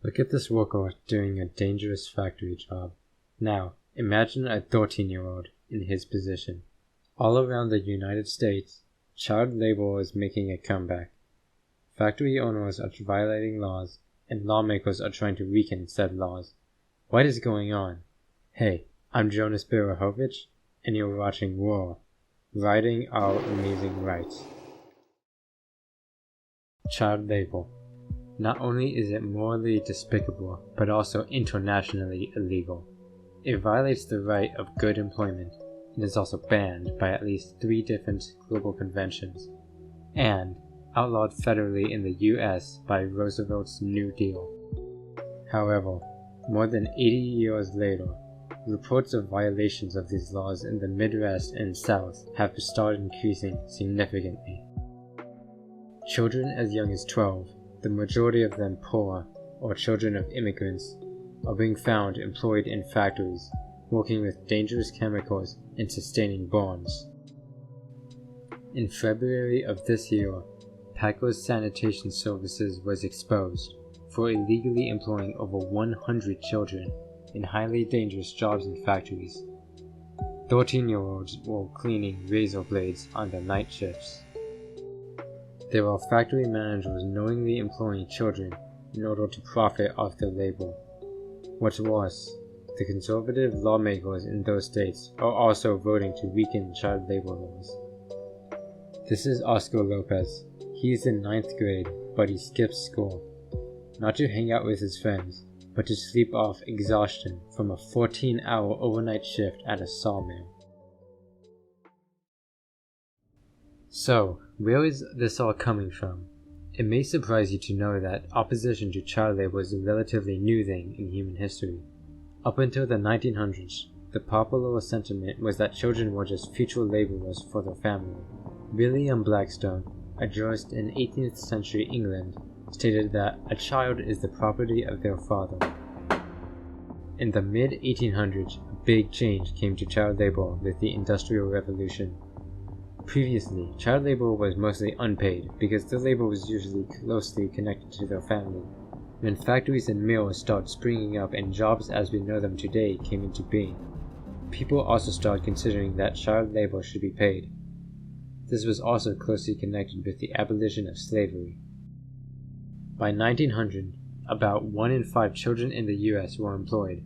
Look at this worker doing a dangerous factory job. Now, imagine a 13-year-old in his position. All around the United States, child labor is making a comeback. Factory owners are violating laws, and lawmakers are trying to weaken said laws. What is going on? Hey, I'm Jonas Berahovich, and you're watching War, Writing Our Amazing Rights. Child labor. Not only is it morally despicable, but also internationally illegal. It violates the right of good employment, and is also banned by at least 3 different global conventions, and outlawed federally in the US by Roosevelt's New Deal. However, more than 80 years later, reports of violations of these laws in the Midwest and South have started increasing significantly. Children as young as 12, the majority of them poor or children of immigrants, are being found employed in factories, working with dangerous chemicals and sustaining burns. In February of this year, Packer's Sanitation Services was exposed for illegally employing over 100 children in highly dangerous jobs in factories. 13-year-olds were cleaning razor blades on their night shifts. There are factory managers knowingly employing children in order to profit off their labor. What's worse, the conservative lawmakers in those states are also voting to weaken child labor laws. This is Oscar Lopez. He's in 9th grade, but he skips school. Not to hang out with his friends, but to sleep off exhaustion from a 14-hour overnight shift at a sawmill. So, where is this all coming from? It may surprise you to know that opposition to child labor is a relatively new thing in human history. Up until the 1900s, the popular sentiment was that children were just future laborers for their family. William Blackstone, a jurist in 18th century England, stated that a child is the property of their father. In the mid-1800s, a big change came to child labor with the Industrial Revolution. Previously, child labor was mostly unpaid because the labor was usually closely connected to their family. When factories and mills started springing up and jobs as we know them today came into being, people also started considering that child labor should be paid. This was also closely connected with the abolition of slavery. By 1900, about 1 in 5 children in the US were employed.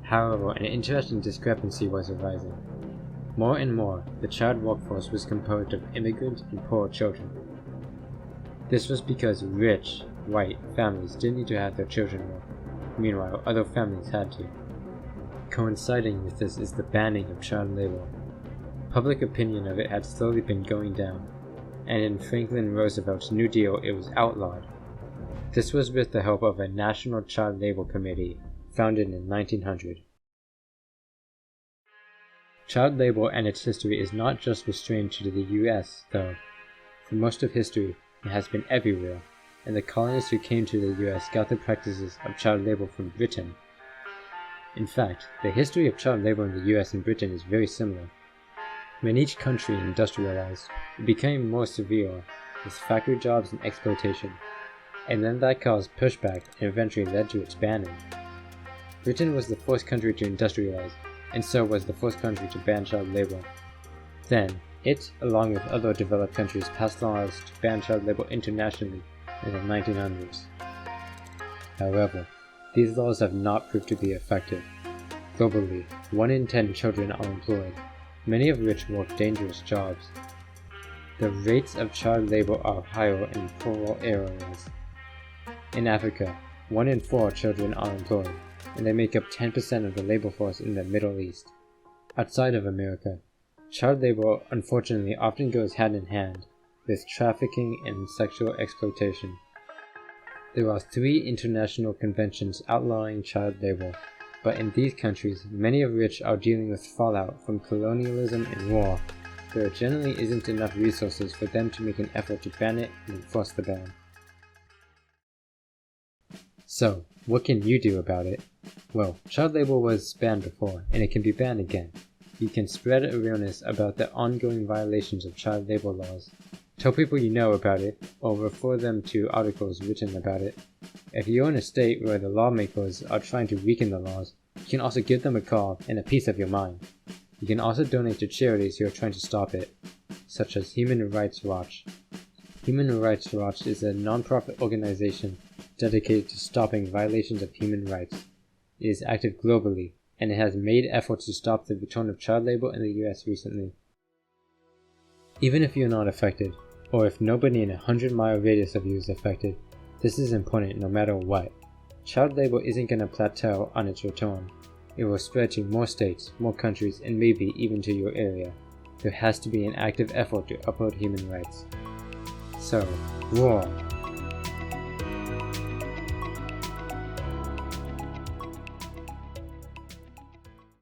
However, an interesting discrepancy was arising. More and more, the child workforce was composed of immigrant and poor children. This was because rich, white families didn't need to have their children work. Meanwhile, other families had to. Coinciding with this is the banning of child labor. Public opinion of it had slowly been going down, and in Franklin Roosevelt's New Deal it was outlawed. This was with the help of a National Child Labor Committee, founded in 1900. Child labor and its history is not just restrained to the US, though. For most of history, it has been everywhere, and the colonists who came to the US got the practices of child labor from Britain. In fact, the history of child labor in the US and Britain is very similar. When each country industrialized, it became more severe, with factory jobs and exploitation, and then that caused pushback and eventually led to its banning. Britain was the first country to industrialize, and so was the first country to ban child labor. Then, it, along with other developed countries, passed laws to ban child labor internationally in the 1900s. However, these laws have not proved to be effective. Globally, 1 in 10 children are employed, many of which work dangerous jobs. The rates of child labor are higher in poorer areas. In Africa, 1 in 4 children are employed, and they make up 10% of the labor force in the Middle East. Outside of America, child labor unfortunately often goes hand in hand with trafficking and sexual exploitation. There are 3 international conventions outlawing child labor, but in these countries, many of which are dealing with fallout from colonialism and war, there generally isn't enough resources for them to make an effort to ban it and enforce the ban. So, what can you do about it? Well, child labor was banned before, and it can be banned again. You can spread awareness about the ongoing violations of child labor laws. Tell people you know about it, or refer them to articles written about it. If you're in a state where the lawmakers are trying to weaken the laws, you can also give them a call and a piece of your mind. You can also donate to charities who are trying to stop it, such as Human Rights Watch. Human Rights Watch is a non-profit organization dedicated to stopping violations of human rights. It is active globally, and it has made efforts to stop the return of child labor in the US recently. Even if you're not affected, or if nobody in a 100-mile radius of you is affected, this is important no matter what. Child labor isn't going to plateau on its return. It will spread to more states, more countries, and maybe even to your area. There has to be an active effort to uphold human rights. So, roar!